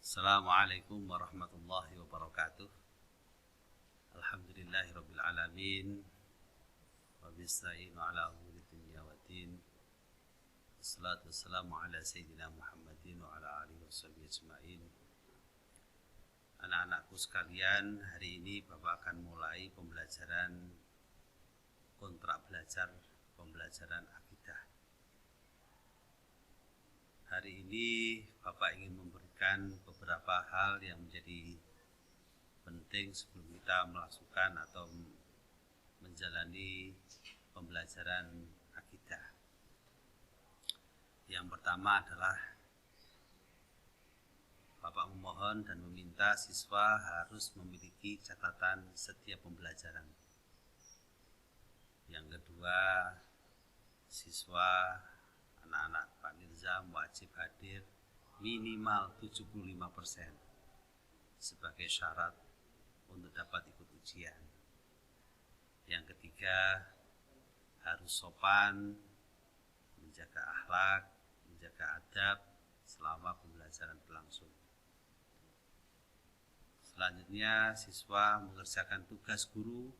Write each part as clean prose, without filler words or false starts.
Assalamualaikum warahmatullahi wabarakatuh. Alhamdulillahirabbil alamin. Wa bista'inu ala umuri dunya waddin. Wassalatu wassalamu ala sayyidina Muhammadin wa ala alihi washabihi ajmain. Anak-anakku sekalian, hari ini Bapak akan mulai pembelajaran kontrak belajar pembelajaran akidah. Hari ini Bapak ingin memberikan beberapa hal yang menjadi penting sebelum kita melakukan atau menjalani pembelajaran akidah. Yang pertama adalah Bapak memohon dan meminta siswa harus memiliki catatan setiap pembelajaran. Yang kedua, siswa anak-anak Pak Nizam wajib hadir minimal 75% sebagai syarat untuk dapat ikut ujian. Yang ketiga, harus sopan, menjaga akhlak, menjaga adab selama pembelajaran berlangsung. Selanjutnya, siswa mengerjakan tugas guru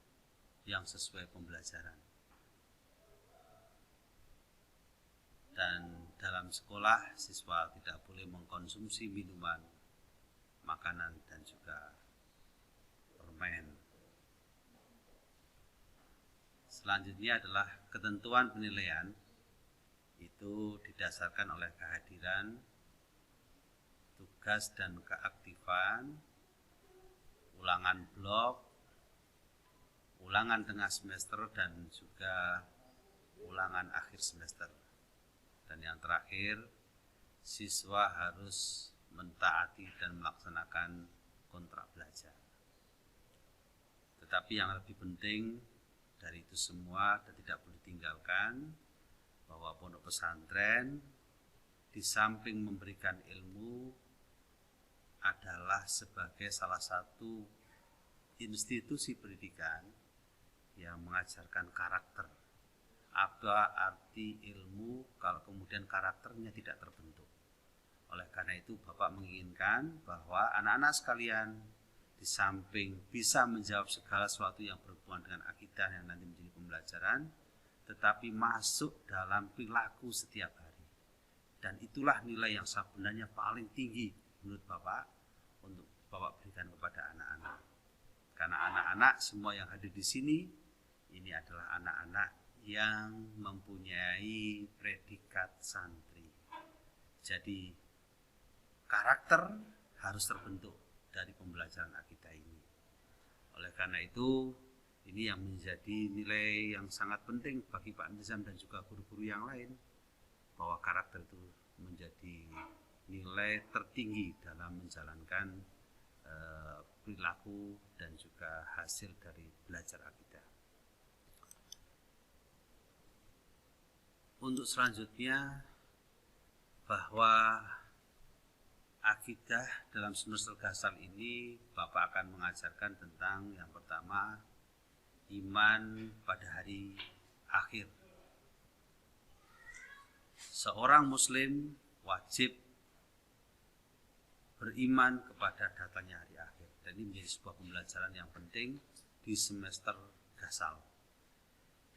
yang sesuai pembelajaran. Dan dalam sekolah, siswa tidak boleh mengkonsumsi minuman, makanan, dan juga permen. Selanjutnya adalah ketentuan penilaian. Itu didasarkan oleh kehadiran, tugas dan keaktifan, ulangan blok, ulangan tengah semester, dan juga ulangan akhir semester. Dan yang terakhir, siswa harus mentaati dan melaksanakan kontrak belajar. Tetapi yang lebih penting dari itu semua dan tidak boleh ditinggalkan, bahwa pondok pesantren di samping memberikan ilmu adalah sebagai salah satu institusi pendidikan yang mengajarkan karakter. Apa arti ilmu kalau kemudian karakternya tidak terbentuk? Oleh karena itu Bapak menginginkan bahwa anak-anak sekalian di samping bisa menjawab segala sesuatu yang berhubungan dengan akidah yang nanti menjadi pembelajaran, tetapi masuk dalam perilaku setiap hari. Dan itulah nilai yang sebenarnya paling tinggi menurut Bapak untuk Bapak berikan kepada anak-anak. Karena anak-anak semua yang hadir di sini ini adalah anak-anak yang mempunyai predikat santri. Jadi karakter harus terbentuk dari pembelajaran akidah ini. Oleh karena itu, ini yang menjadi nilai yang sangat penting bagi Pak Nizam dan juga guru-guru yang lain, bahwa karakter itu menjadi nilai tertinggi dalam menjalankan perilaku dan juga hasil dari belajar akidah. Untuk selanjutnya, bahwa akidah dalam semester Ghazal ini Bapak akan mengajarkan tentang yang pertama, iman pada hari akhir. Seorang muslim wajib beriman kepada datangnya hari akhir. Dan ini menjadi sebuah pembelajaran yang penting di semester Ghazal.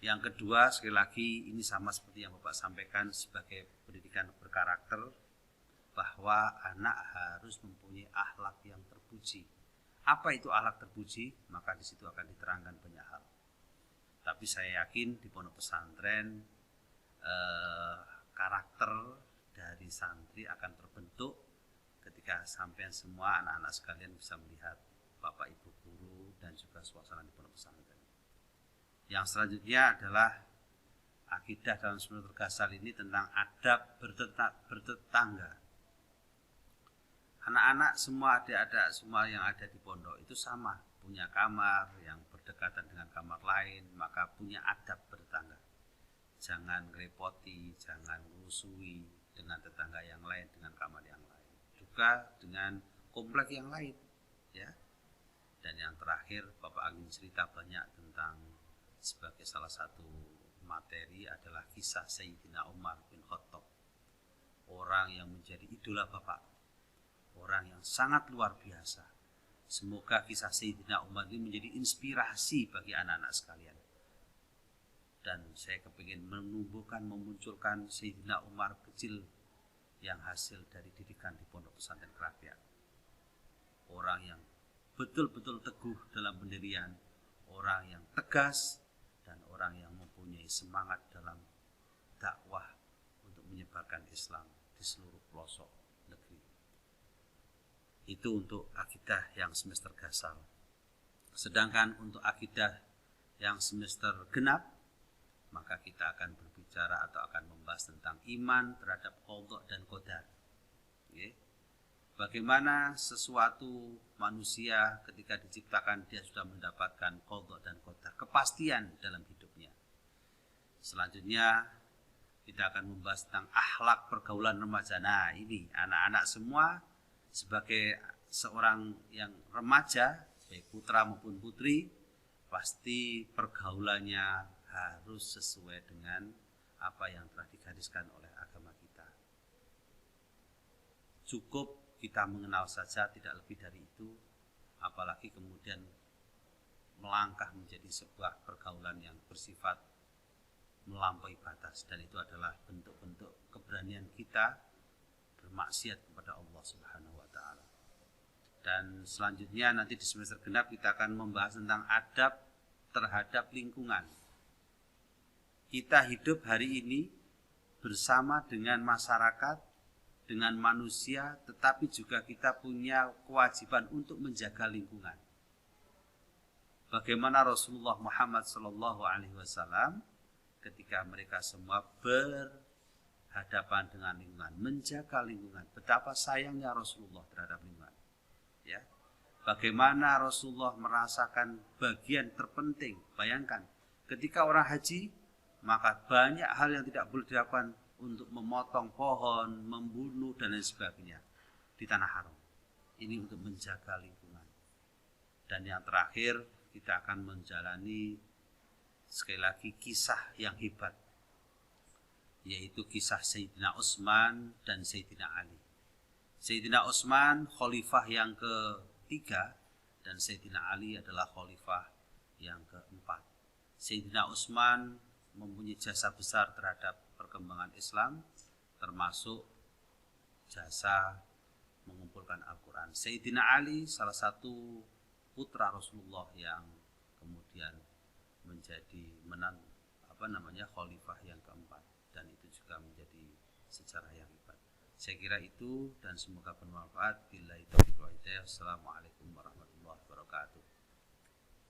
Yang kedua, sekali lagi ini sama seperti yang Bapak sampaikan sebagai pendidikan berkarakter, bahwa anak harus mempunyai akhlak yang terpuji. Apa itu akhlak terpuji? Maka di situ akan diterangkan banyak hal. Tapi saya yakin di pondok pesantren karakter dari santri akan terbentuk ketika sampai semua anak-anak sekalian bisa melihat Bapak Ibu guru dan juga suasana di pondok pesantren. Yang selanjutnya adalah akidah dalam semester Ghazal ini tentang adab bertetangga. Anak-anak semua, adik-adik semua yang ada di pondok itu sama, punya kamar yang berdekatan dengan kamar lain, maka punya adab bertetangga. Jangan ngerepoti, jangan merusui dengan tetangga yang lain, dengan kamar yang lain, juga dengan komplek yang lain, ya. Dan yang terakhir, Bapak ingin cerita banyak tentang sebagai salah satu materi adalah kisah Sayyidina Umar bin Khattab, orang yang menjadi idola Bapak, orang orang yang sangat luar biasa. Semoga kisah Sayyidina Umar ini menjadi inspirasi bagi anak-anak sekalian. Dan saya kepingin memunculkan Sayyidina Umar kecil yang hasil dari didikan di Pondok Pesantren Kerapiak. Orang yang betul-betul teguh dalam pendirian, orang yang tegas, dan orang yang mempunyai semangat dalam dakwah untuk menyebarkan Islam di seluruh pelosok negeri. Itu untuk akidah yang semester gasal. Sedangkan untuk akidah yang semester genap, maka kita akan berbicara atau akan membahas tentang iman terhadap qadha dan qadar. Bagaimana sesuatu manusia ketika diciptakan dia sudah mendapatkan qadha dan qadar, kepastian dalam hidupnya. Selanjutnya kita akan membahas tentang akhlak pergaulan remaja. Nah, ini anak-anak semua sebagai seorang yang remaja, baik putra maupun putri, pasti pergaulannya harus sesuai dengan apa yang telah digariskan oleh agama kita. Cukup kita mengenal saja, tidak lebih dari itu, apalagi kemudian melangkah menjadi sebuah pergaulan yang bersifat melampaui batas, dan itu adalah bentuk-bentuk keberanian kita bermaksiat kepada Allah Subhanahu wa taala. Dan selanjutnya nanti di semester genap kita akan membahas tentang adab terhadap lingkungan. Kita hidup hari ini bersama dengan masyarakat, dengan manusia, tetapi juga kita punya kewajiban untuk menjaga lingkungan. Bagaimana Rasulullah Muhammad SAW ketika mereka semua berhadapan dengan lingkungan, menjaga lingkungan. Betapa sayangnya Rasulullah terhadap lingkungan. Ya. Bagaimana Rasulullah merasakan bagian terpenting. Bayangkan, ketika orang haji, maka banyak hal yang tidak boleh dilakukan untuk memotong pohon, membunuh, dan lain sebagainya di tanah haram. Ini untuk menjaga lingkungan. Dan yang terakhir, kita akan menjalani sekali lagi kisah yang hebat, yaitu kisah Sayyidina Utsman dan Sayyidina Ali. Sayyidina Utsman khalifah yang ketiga, dan Sayyidina Ali adalah khalifah yang keempat. Sayyidina Utsman mempunyai jasa besar terhadap perkembangan Islam, termasuk jasa mengumpulkan Al-Quran. Sayyidina Ali salah satu putra Rasulullah yang kemudian menjadi khalifah yang keempat, dan itu juga menjadi sejarah yang hebat. Saya kira itu, dan semoga bermanfaat. Billahi taufiq wal hidayah. Assalamualaikum warahmatullahi wabarakatuh.